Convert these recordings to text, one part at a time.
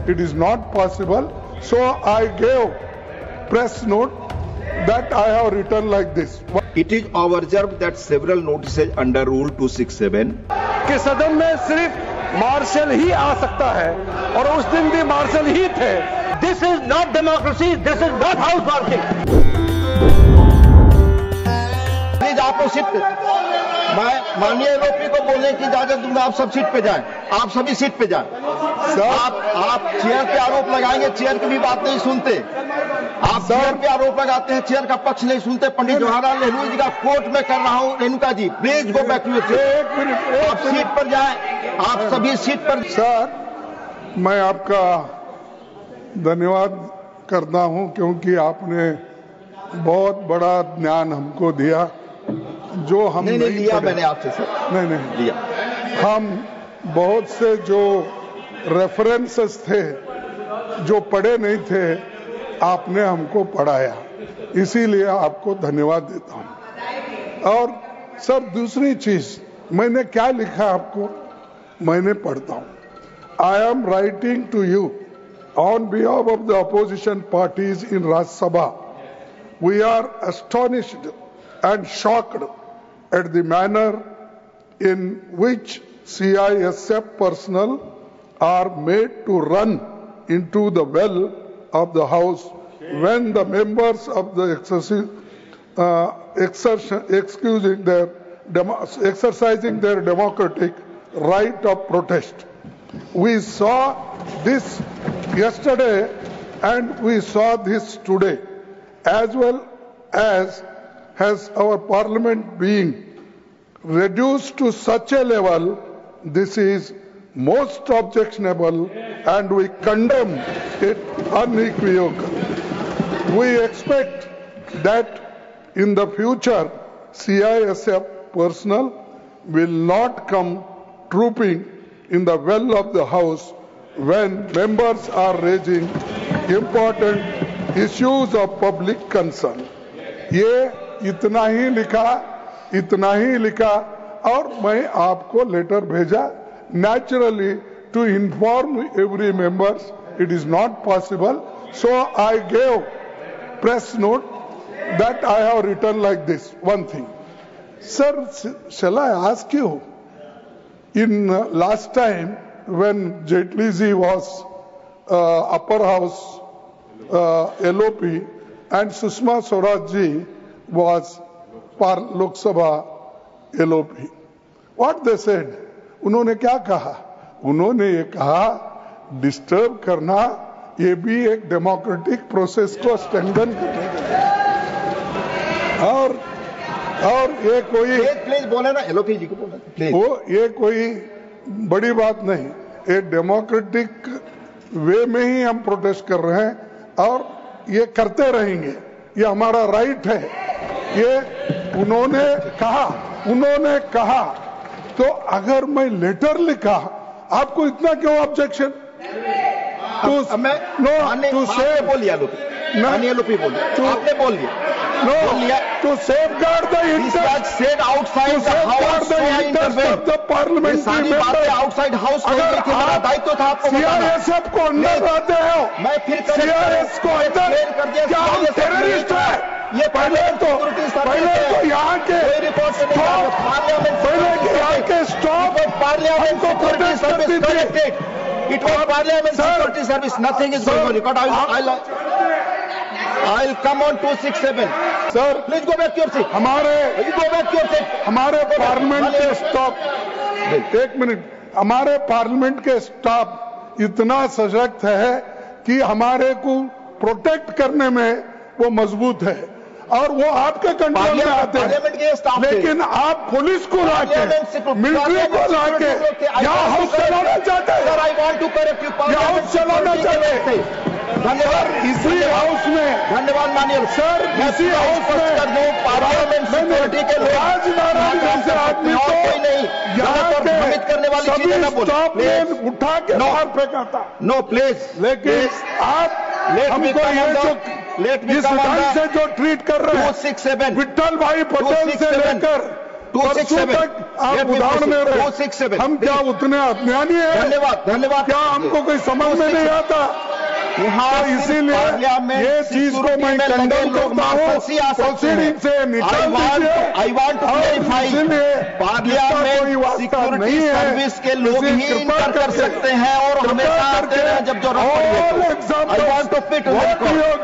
it is not possible. So I gave press note that I have written like this. It is observed that several notices under Rule 267 कि सदन में सिर्फ martial ही आ सकता है और उस दिन भी मार्शल ही थे। This is not democracy, this is not house working. Please आप लोग सीट पे, मैं माननीय एलओपी को बोलने की इजाजत दूंगा। आप सब सीट पे जाएं, आप सभी सीट पे जाएं। आप चेयर पे आरोप लगाएंगे, चेयर की भी बात नहीं सुनते। आप चेयर पे आरोप लगाते हैं, चेयर का पक्ष नहीं सुनते। पंडित जवाहरलाल नेहरू जी का कोर्ट में कर रहा हूं। Renuka ji please go back to your seat. एक मिनट, आप सीट पर जाएं, आप सभी सीट पर। सर, मैं आपका धन्यवाद करता हूं क्योंकि आपने बहुत बड़ा ज्ञान हमको दिया जो हम नहीं लिया मैंने आपसे सर। नहीं लिया। हम बहुत से जो रेफरेंसेस थे जो पढ़े नहीं थे आपने हमको पढ़ाया, इसीलिए आपको धन्यवाद देता हूं। और सर दूसरी चीज मैंने क्या लिखा आपको मैंने पढ़ता हूं। I am writing to you on behalf of the opposition parties in Rajya Sabha. We are astonished and shocked at the manner in which CISF personnel are made to run into the well of the House when the members of the exercising their democratic right of protest. We saw this yesterday and we saw this today, as well as has our parliament being reduced to such a level. This is most objectionable and we condemn it unequivocally. We expect that in the future CISF personnel will not come trooping in the well of the House when members are raising important issues of public concern. ये इतना ही लिखा और मैं आपको letter भेजा naturally to inform every members it is not possible, so I gave press note that I have written like this one thing. Sir, shall I ask you, in last time when Jaitley ji was upper house LOP and Sushma Swaraj ji was Lok Sabha LOP, what they said, उन्होंने क्या कहा? उन्होंने ये कहा disturb करना ये भी एक डेमोक्रेटिक प्रोसेस को स्ट्रेंथन करने के लिए, और ये कोई प्लीज बोले ना, एलओपी जी को बोले प्लीज। वो ये कोई बड़ी बात नहीं, एक डेमोक्रेटिक वे में ही हम प्रोटेस्ट कर रहे हैं और ये करते रहेंगे, ये हमारा राइट है। ये उन्होंने कहा तो अगर मैं लेटर लिखा आपको इतना क्यों ऑब्जेक्शन? टू सेव बोलिए एलओपी बोलिए, आपने बोल दिया। To safeguard the interest outside the house of the parliamentary members. outside house दायित्व था आपको। CISF को अंदर रहते हो, मैं फिर CIS को अंदर क्या हम टेररिस्ट है? ये पहले तो यहाँ के स्टॉप पार्लियामेंट को प्रोटेस्ट करती थी। It was Parliament Security Service. Nothing is going on record. I'll come on 267. Sir, please go back to your seat. हमारे पार्लियामेंट के स्टाफ, एक मिनट, हमारे पार्लियामेंट के स्टाफ इतना सशक्त है कि हमारे को प्रोटेक्ट करने में वो मजबूत है और वो आपके कंट्रोल में आते हैं, लेकिन आप पुलिस को लाके, मिलिट्री को लाके यहाँ हाउस चलाना चाहते हैं। हाउस चलाना चाहते हैं। धन्यवाद। इसी हाउस में, धन्यवाद मानिए सर, इसी हाउस में पार्लियामेंट सिक्योरिटी के राजनारायण जैसे आदमी को कोई नहीं यहाँ पर भ्रमित करने वाली चीजें न बोले। उठा के बाहर फेंका था। नो प्लीज, लेकिन आप हमको ये जो जिस ढंग से जो ट्रीट कर रहे हैं, 267 विट्ठल भाई पटेल से लेकर परसों तक आप उदाहरण दे रहे 267 हम क्या उतने अज्ञानी हैं? धन्यवाद क्या हमको कोई समझ में नहीं आता? यहाँ इसीलिए ये चीज को मैं कंडेम करता हूँ, प्रोसीडिंग से निकाल दीजिए। I want to clarify, parliament security service के लोग ही इनकार कर सकते हैं और हमेशा आते हैं जब जरूरत पड़े। I want to fit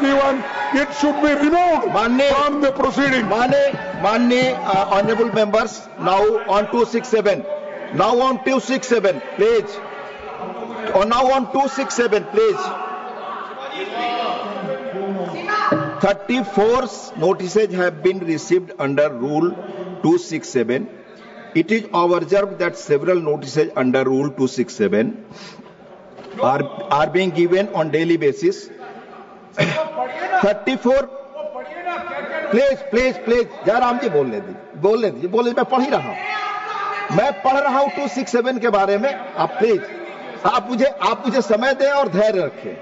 given it should be removed from the proceeding. माननीय honourable members, now on 267, now on 267 please, or now on 267 please. 34 notices have been received under Rule 267. It is observed that several notices under Rule 267 are being given on daily basis. 34 please Jairam ji बोलने दीजिए, मैं पढ़ ही रहा हूं, मैं पढ़ रहा हूं 267 के बारे में। आप प्लीज आप मुझे समय दें और धैर्य रखें।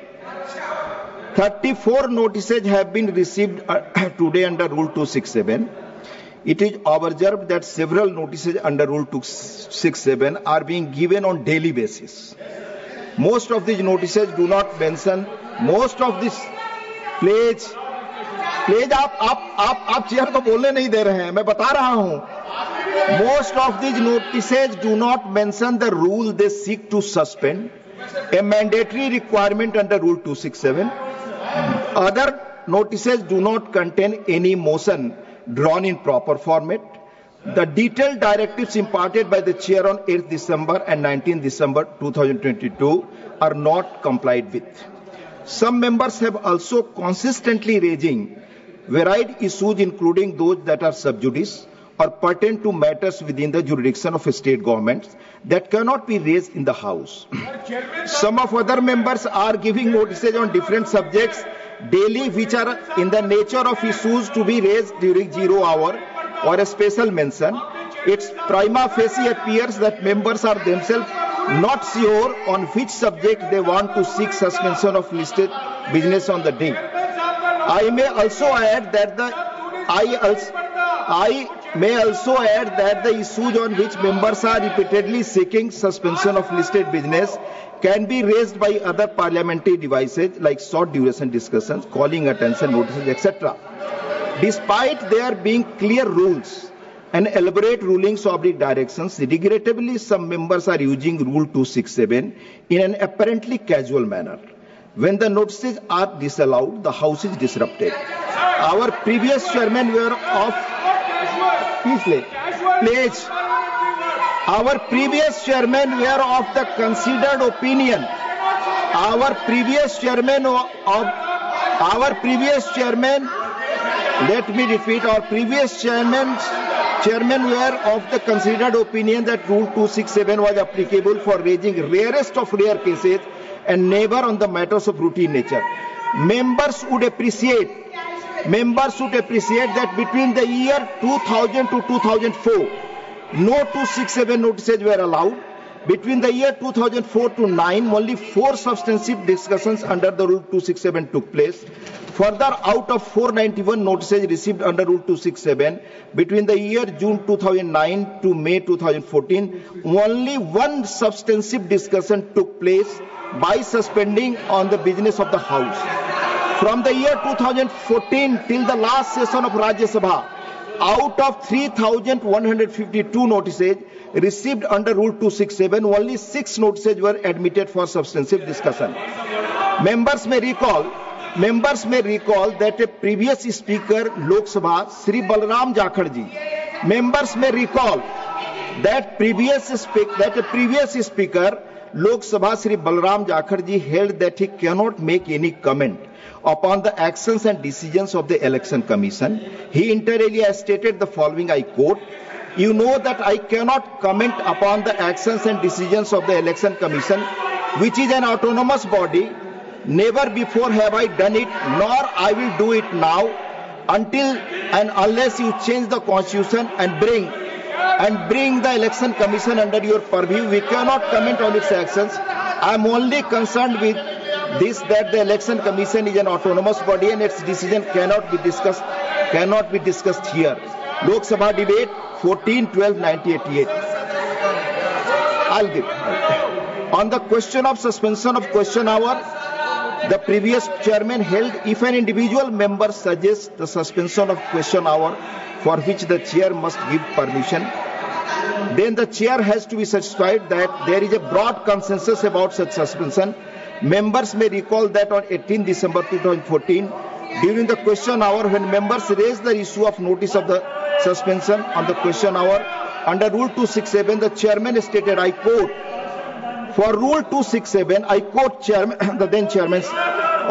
34 notices have been received today under Rule 267. It is observed that several notices under Rule 267 are being given on daily basis. Most of these notices do not mention, most of this, please आप chair को बोलने नहीं दे रहे हैं, मैं बता रहा हूं। Most of these notices do not mention the rule they seek to suspend, a mandatory requirement under Rule 267. Other notices do not contain any motion drawn in proper format. The detailed directives imparted by the chair on 8th December and 19th December 2022 are not complied with. Some members have also consistently raising varied issues, including those that are sub judice or pertain to matters within the jurisdiction of state governments that cannot be raised in the House. Some of other members are giving notices on different subjects daily, which are in the nature of issues to be raised during 0 hour or a special mention. It's prima facie appears that members are themselves not sure on which subject they want to seek suspension of listed business on the day. I may also add that the issues on which members are repeatedly seeking suspension of listed business can be raised by other parliamentary devices like short duration discussions, calling attention notices, etc. Despite there being clear rules and elaborate rulings or directions, regrettably some members are using Rule 267 in an apparently casual manner. When the notices are disallowed, the House is disrupted. Our previous chairmen were of Our previous chairmen were of the considered opinion. Our previous chairmen were of the considered opinion that Rule 267 was applicable for raising rarest of rare cases and never on the matters of routine nature. Members would appreciate that between the year 2000 to 2004, no 267 notices were allowed. Between the year 2004 to 9, only 4 substantive discussions under the Rule 267 took place. Further, out of 491 notices received under Rule 267, between the year June 2009 to May 2014, only 1 substantive discussion took place by suspending on the business of the House. From the year 2014 till the last session of Rajya Sabha, out of 3,152 notices received under Rule 267, only 6 notices were admitted for substantive discussion. Members may recall that a previous speaker, Lok Sabha, Sri Balram Jakhar ji. Members may recall that a previous speaker, Lok Sabha, Sri Balram Jakhar ji, held that he cannot make any comment upon the actions and decisions of the Election Commission. He inter alia stated the following, I quote, "You know that I cannot comment upon the actions and decisions of the Election Commission, which is an autonomous body. Never before have I done it, nor I will do it now, until and unless you change the Constitution and bring the Election Commission under your purview. We cannot comment on its actions. I am only concerned with this, that the Election Commission is an autonomous body and its decision cannot be discussed cannot be discussed here. Lok Sabha debate 14/12/1988. I'll give. On the question of suspension of question hour, the previous chairman held if an individual member suggests the suspension of question hour for which the chair must give permission, then the chair has to be satisfied that there is a broad consensus about such suspension. Members may recall that on 18 December 2014, during the question hour, when members raised the issue of notice of the suspension on the question hour, under Rule 267, the chairman stated, I quote, for Rule 267, I quote the then chairman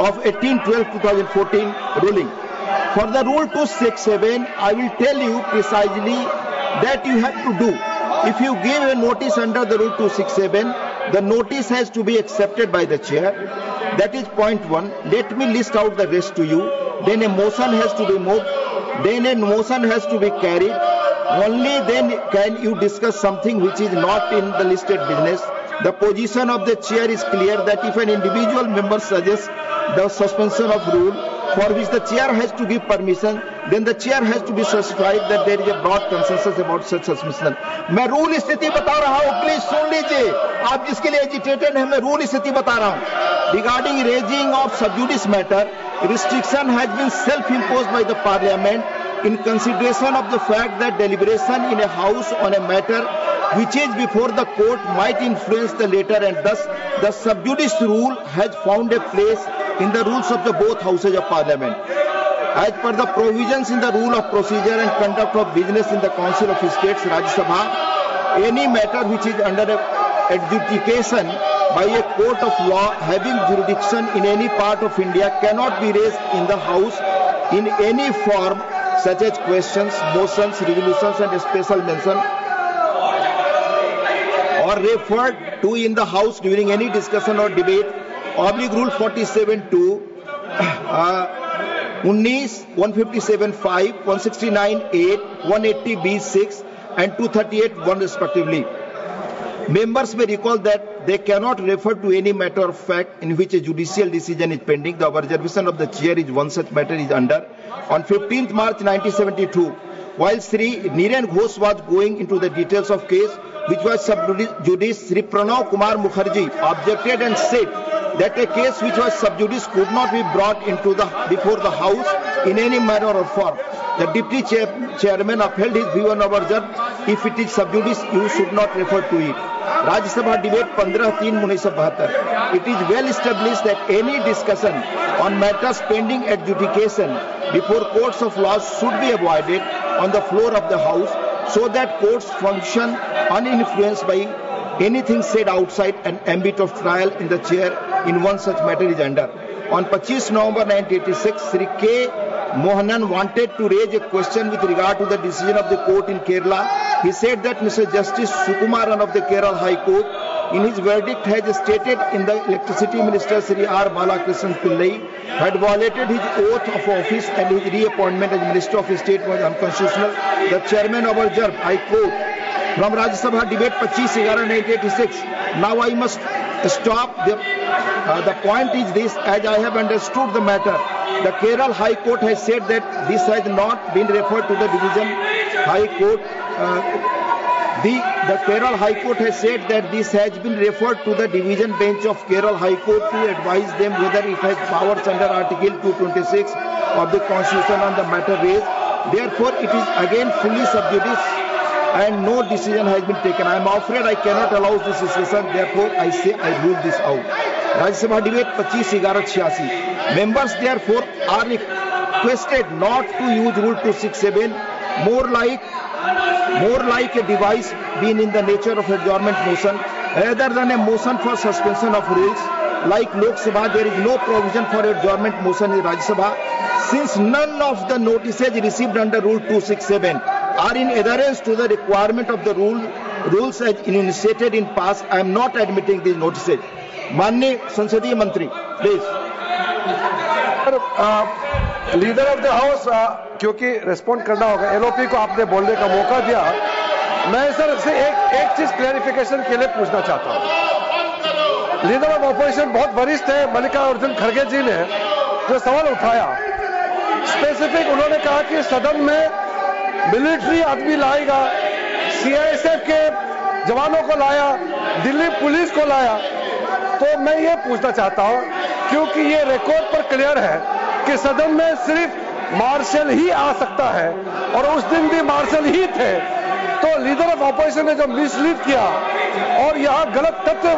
of 18/12/2014 ruling. For the Rule 267, I will tell you precisely that you have to do. If you give a notice under the Rule 267, the notice has to be accepted by the chair. That is point one. Let me list out the rest to you. Then a motion has to be moved. Then a motion has to be carried. Only then can you discuss something which is not in the listed business. The position of the chair is clear that if an individual member suggests the suspension of rule for which the chair has to give permission, then the chair has to be satisfied that there is a broad consensus about such suspension. मैं rule स्थिति बता रहा हूँ, please सुन लीजिए. आप जिसके लिए agitated हैं, मैं रूल स्थिति बता रहा हूँ. Regarding raising of sub judice matter, restriction has been self-imposed by the Parliament in consideration of the fact that deliberation in a house on a matter which is before the court might influence the later, and thus the sub judice rule has found a place in the rules of the both houses of Parliament. As per the provisions in the rule of procedure and conduct of business in the Council of States, Rajya Sabha, any matter which is under adjudication by a court of law having jurisdiction in any part of India cannot be raised in the House in any form such as questions, motions, resolutions and special mention, or referred to in the House during any discussion or debate. Rule 47(2), 157(5), 169(8), 180(b)(6) and 238(1) respectively. Members may recall that they cannot refer to any matter of fact in which a judicial decision is pending. The observation of the chair is one such matter is under. On 15th March 1972, while Sri Niren Ghosh was going into the details of case which was sub judice, Sri Pranav Kumar Mukherjee objected and said that a case which was sub judice could not be brought into before the House in any manner or form. The deputy chairman upheld his view and observed, if it is sub judice, you should not refer to it. Rajya Sabha debate 15/3/1972. It is well established that any discussion on matters pending adjudication before courts of law should be avoided on the floor of the House, so that courts function uninfluenced by anything said outside an ambit of trial in the chair in one such matter is under. On 25 November 1986, Sri K. Mohanan wanted to raise a question with regard to the decision of the court in Kerala. He said that Mr. Justice Sukumaran of the Kerala High Court, in his verdict, has stated in the Electricity Minister Sri R. Balakrishnan Pillai had violated his oath of office and his reappointment as Minister of State was unconstitutional. The chairman observed, I quote, from Rajya Sabha debate 25/11/1986. Now I must stop. The point is this, as I have understood the matter, the Kerala High Court has said that this has not been referred to the Division High Court. The Kerala High Court has said that this has been referred to the Division Bench of Kerala High Court to advise them whether it has powers under Article 226 of the Constitution on the matter raised. Therefore, it is again fully sub judice and no decision has been taken. I am afraid I cannot allow this discussion. Therefore, I say I rule this out. Rajya Sabha debate 25/11/86. Members therefore are requested not to use Rule 267, more like a device being in the nature of adjournment motion rather than a motion for suspension of rules. Like Lok Sabha, there is no provision for adjournment motion in Rajya Sabha. Since none of the notices received under Rule 267 are in adherence to the requirement of the rules as enunciated in past, I am not admitting these notices. माननीय संसदीय मंत्री, please. Leader of the house, क्योंकि respond करना होगा, LOP को आपने बोलने का मौका दिया. मैं सर से एक चीज क्लैरिफिकेशन के लिए पूछना चाहता हूं. लीडर ऑफ ऑपोजिशन बहुत वरिष्ठ है, मल्लिकार्जुन खड़गे जी ने जो सवाल उठाया स्पेसिफिक उन्होंने कहा कि सदन में मिलिट्री आदमी लाएगा, सीआईएसएफ के जवानों को लाया, दिल्ली पुलिस को लाया। तो मैं ये पूछना चाहता हूं, क्योंकि ये रिकॉर्ड पर क्लियर है कि सदन में सिर्फ मार्शल ही आ सकता है और उस दिन भी मार्शल ही थे, तो लीडर ऑफ ऑपोजिशन ने जो मिसलीड किया और यहाँ गलत तथ्य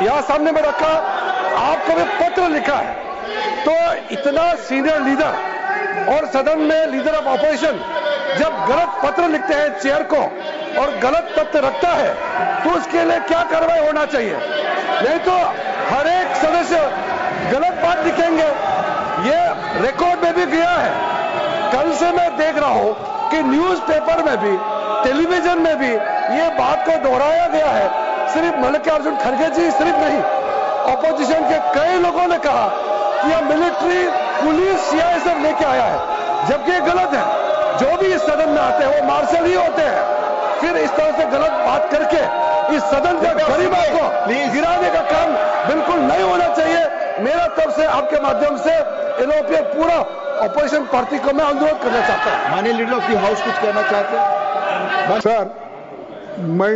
यहाँ सामने में रखा, आपको भी पत्र लिखा है, तो इतना सीनियर लीडर और सदन में लीडर ऑफ ऑपोजिशन जब गलत पत्र लिखते हैं चेयर को और गलत तथ्य रखता है, तो उसके लिए क्या कार्रवाई होना चाहिए? नहीं तो हर एक सदस्य गलत बात लिखेंगे। ये रिकॉर्ड में भी गया है। कल से मैं देख रहा हूं कि न्यूज़पेपर में भी, टेलीविजन में भी ये बात को दोहराया गया है। सिर्फ मल्लिकार्जुन खड़गे जी सिर्फ नहीं, ऑपोजिशन के कई लोगों ने कहा कि यह मिलिट्री पुलिस सीआईएसएफ लेके आया है, जबकि ये गलत है। जो भी इस सदन में आते हैं वो मार्शल ही होते हैं। फिर इस तरह से गलत बात करके इस सदन के गरीबों को गिराने का काम बिल्कुल नहीं होना चाहिए। मेरा तरफ से आपके माध्यम से यूरोपीय पूरा ऑपोजिशन पार्टी को मैं अनुरोध करना चाहता हूं। माननीय लीडर ऑफ द हाउस कुछ कहना चाहते हैं? सर, मैं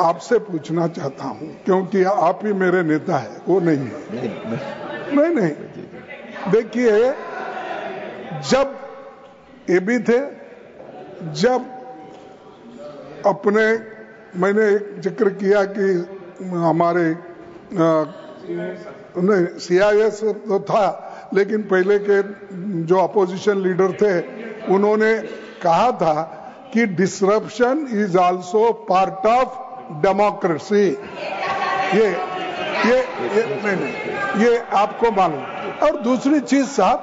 आपसे पूछना चाहता हूं, क्योंकि आप ही मेरे नेता है, वो नहीं है। नहीं, देखिए, जब ये भी थे, जब मैंने एक जिक्र किया कि हमारे नहीं सीआईएस तो था, लेकिन पहले के जो अपोजिशन लीडर थे उन्होंने कहा था कि disruption is also part of democracy. ये आपको मालूम। और दूसरी चीज साहब,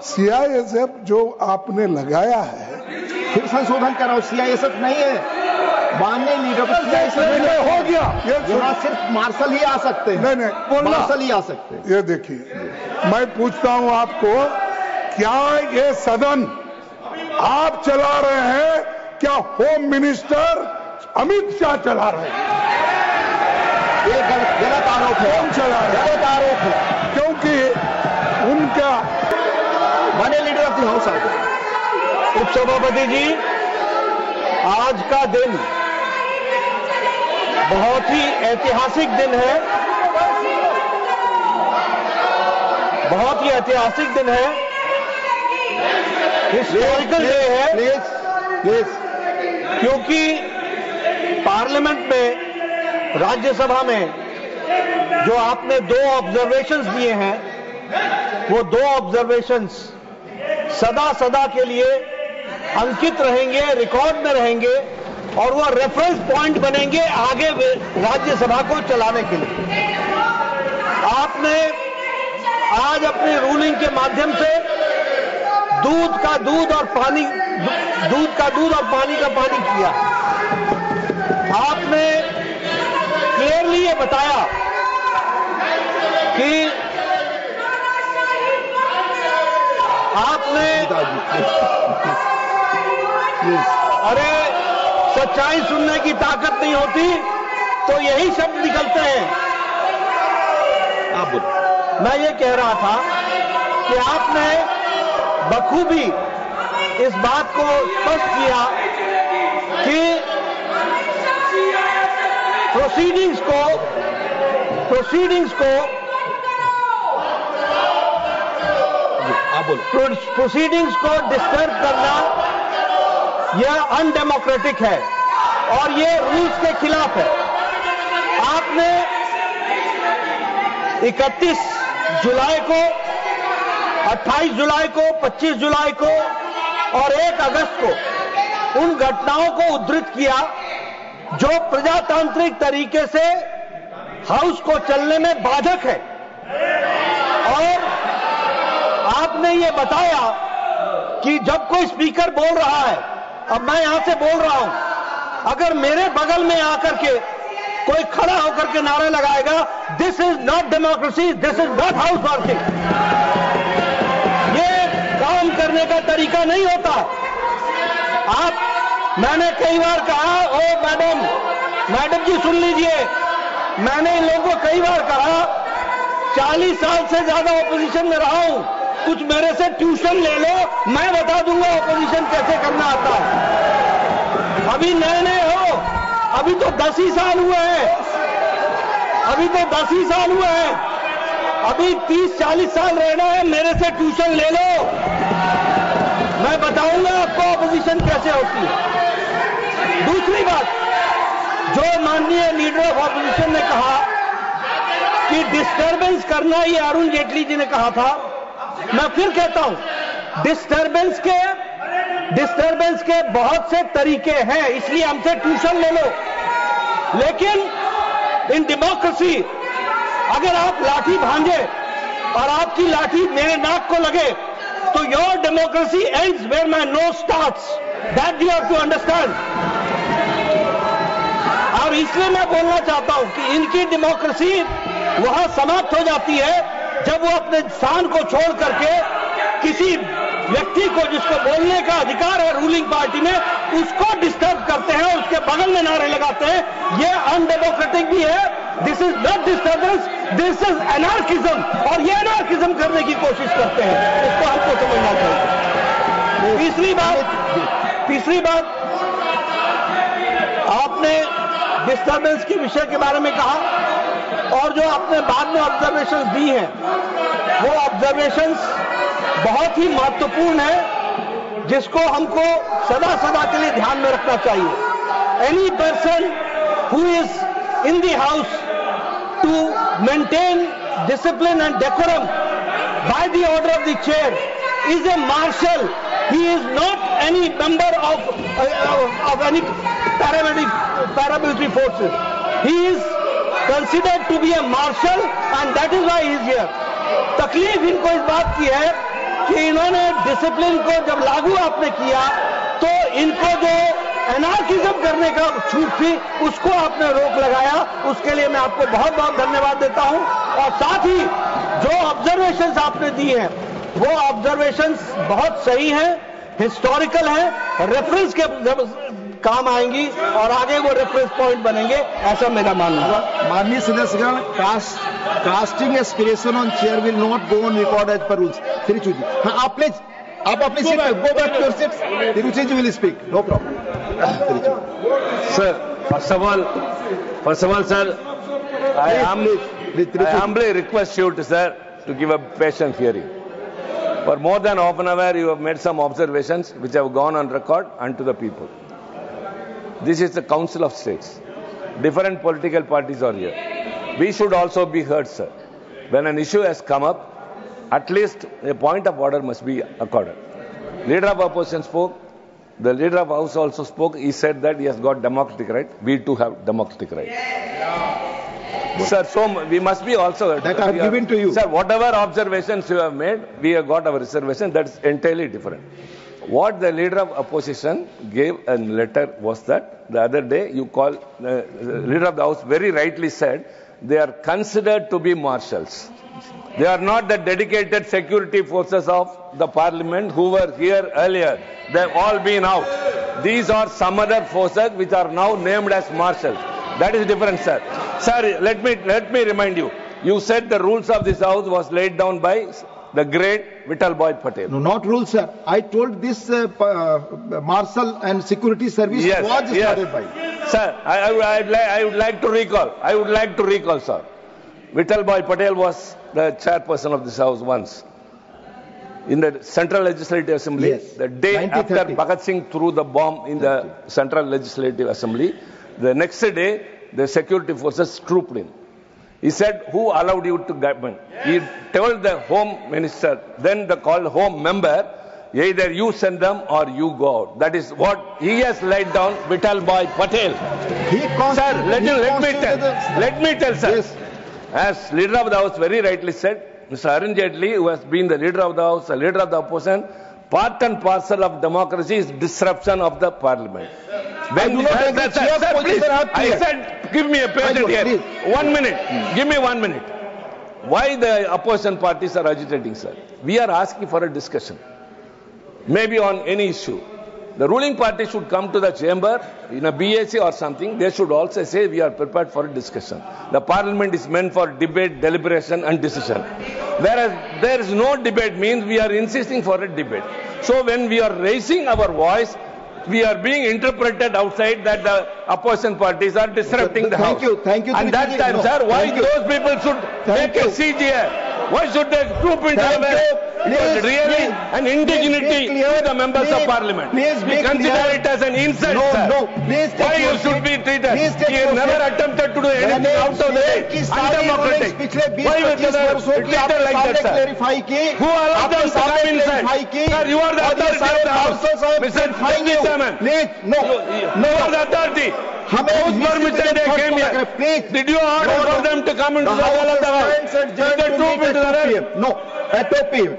सीआईएसएफ जो आपने लगाया है, फिर संशोधन कराओ, सीआईएसएफ नहीं है। माननीय लीडर सीआईएसएफ हो गया, यहाँ सिर्फ मार्शल ही आ सकते हैं। नहीं, मार्शल ही आ सकते हैं। ये देखिए, मैं पूछता हूं आपको, क्या ये सदन आप चला रहे हैं, क्या होम मिनिस्टर अमित शाह चला रहे हैं? ये गलत आरोप है। कौन चला रहे हैं? गलत आरोप है, क्योंकि उनका माननीय लीडर ऑफ द हाउस आ गए। उपसभापति जी, आज का दिन बहुत ही ऐतिहासिक दिन है, बहुत ही ऐतिहासिक दिन है, हिस्टोरिकल डे है। क्योंकि पार्लियामेंट में, राज्यसभा में जो आपने 2 ऑब्जर्वेशंस दिए हैं, वो 2 ऑब्जर्वेशंस सदा सदा के लिए अंकित रहेंगे, रिकॉर्ड में रहेंगे और वो रेफरेंस पॉइंट बनेंगे आगे राज्यसभा को चलाने के लिए। आपने आज अपनी रूलिंग के माध्यम से दूध का दूध और पानी का पानी किया। आपने क्लियरली ये बताया कि आपने अरे सच्चाई सुनने की ताकत नहीं होती तो यही शब्द निकलते हैं। आप बोलो। मैं ये कह रहा था कि आपने बखूबी इस बात को स्पष्ट किया कि प्रोसीडिंग्स को डिस्टर्ब करना यह अनडेमोक्रेटिक है और ये रूल्स के खिलाफ है। आपने 31 जुलाई को, 28 जुलाई को, 25 जुलाई को और 1 अगस्त को उन घटनाओं को उद्धृत किया जो प्रजातांत्रिक तरीके से हाउस को चलने में बाधक है। और आपने ये बताया कि जब कोई स्पीकर बोल रहा है, अब मैं यहां से बोल रहा हूं, अगर मेरे बगल में आकर के कोई खड़ा होकर के नारे लगाएगा, this is not democracy, this is not house working, ये काम करने का तरीका नहीं होता। मैंने कई बार कहा, ओ मैडम जी सुन लीजिए, मैंने इन लोगों को कई बार कहा, 40 साल से ज्यादा ऑपोजिशन में रहा हूं, कुछ मेरे से ट्यूशन ले लो, मैं बता दूंगा ऑपोजिशन कैसे करना आता है। अभी नए नए हो, अभी तो 10 ही साल हुए हैं, अभी तो 10 ही साल हुए हैं, अभी 30-40 साल रहना है, मेरे से ट्यूशन ले लो, मैं बताऊंगा आपको ऑपोजिशन कैसे होती है। दूसरी बात, जो माननीय लीडर ऑफ ऑपोजिशन ने कहा कि डिस्टर्बेंस करना, ये अरुण जेटली जी ने कहा था, मैं फिर कहता हूं डिस्टर्बेंस के बहुत से तरीके हैं, इसलिए हमसे ट्यूशन ले लो। लेकिन इन डेमोक्रेसी अगर आप लाठी भांजे और आपकी लाठी मेरे नाक को लगे तो your democracy ends where my nose starts, that you have to understand. और इसलिए मैं बोलना चाहता हूं कि इनकी डेमोक्रेसी वहां समाप्त हो जाती है जब वो अपने स्थान को छोड़ करके किसी व्यक्ति को, जिसको बोलने का अधिकार है रूलिंग पार्टी में, उसको डिस्टर्ब करते हैं, उसके बगल में नारे लगाते हैं। ये अनडेमोक्रेटिक भी है, this is not disturbance, this is anarchism, और ये एनार्किज्म करने की कोशिश करते हैं, इसको हमको समझना चाहिए। तीसरी बात आपने डिस्टर्बेंस के विषय के बारे में कहा, और जो आपने बाद में ऑब्जर्वेशंस दी हैं, वो ऑब्जर्वेशंस बहुत ही महत्वपूर्ण है, जिसको हमको सदा सदा के लिए ध्यान में रखना चाहिए। Any person who is in the house to maintain discipline and decorum by the order of the chair is a marshal, he is not any member of any paramilitary forces, he is considered to be a marshal and that is why he is here. तकलीफ इनको इस बात की है कि इन्होंने discipline को जब लागू आपने किया तो इनको जो एनार्किज्म करने का छूट थी उसको आपने रोक लगाया, उसके लिए मैं आपको बहुत बहुत धन्यवाद देता हूं। और साथ ही जो ऑब्जर्वेशंस आपने दी हैं वो ऑब्जर्वेशंस बहुत सही हैं, हिस्टोरिकल हैं, रेफरेंस के काम आएंगी और आगे वो रेफरेंस पॉइंट बनेंगे, ऐसा मेरा मानना है। माननीय सदस्यगण, casting aspiration on chair will not go on record as per rules. Tiruchi ji, हाँ आप अपनी seat go back to your seat. Tiruchi ji will speak, no problem. Sir, first of all, sir, I humbly request you, sir, to give a patient hearing. For more than half an hour, you have made some observations which have gone on record unto the people. This is the Council of States. Different political parties are here. We should also be heard, sir. When an issue has come up, at least a point of order must be accorded. Leader of opposition spoke. The leader of House also spoke. He said that he has got democratic right. We too have democratic right. Sir, so we must be also... That I have given to you. Sir, whatever observations you have made, we have got our reservation. That's entirely different. What the leader of opposition gave a letter was that the other day you call, leader of the House very rightly said, they are considered to be marshals. They are not the dedicated security forces of the parliament who were here earlier. They have all been out. These are some other forces which are now named as marshals. That is different, sir. Sir, let me remind you. You said the rules of this house was laid down by the great Vittal Bhai Patel. No, not rules, sir. I told this marshal and security service was started by. Sir, I would like to recall, sir. Vittal Bhai Patel was the chairperson of this house once. In the Central Legislative Assembly, yes, the day after Bhagat Singh threw the bomb in the Central Legislative Assembly, the next day, the security forces trooped in. He said, who allowed you to govern? He told the Home Minister, then the called Home Member, either you send them or you go out. That is what he has laid down, Vittal Bhai Patel. Sir, let me tell, sir. Yes. As leader of the House very rightly said, Mr. Arun Jaitley, who has been the leader of the House, the leader of the opposition, part and parcel of democracy is disruption of the parliament. When I said, give me a patient here. 1 minute. Give me 1 minute. Why the opposition parties are agitating, sir? We are asking for a discussion. Maybe on any issue. The ruling party should come to the chamber in a BAC or something. They should also say we are prepared for a discussion. The parliament is meant for debate, deliberation and decision. Whereas there is no debate means we are insisting for a debate. So when we are raising our voice, we are being interpreted outside that the opposition parties are disrupting the house. Thank you. And that time, sir, why those people should take a seat here? Why should they group into really an indignity to the members of parliament? We consider it as an insult, sir. No, please. Why you should be treated? He never attempted to do anything out of the way. Undemocratic. Why you treated like that, sir? Who allowed them to come inside? Sir, you are the authority of the house. Mr. Chairman. No, you are the authority. Whose permission they came here? Did you order for them to come into the hall of the house? Did they troop into the room? No, at 2 p.m.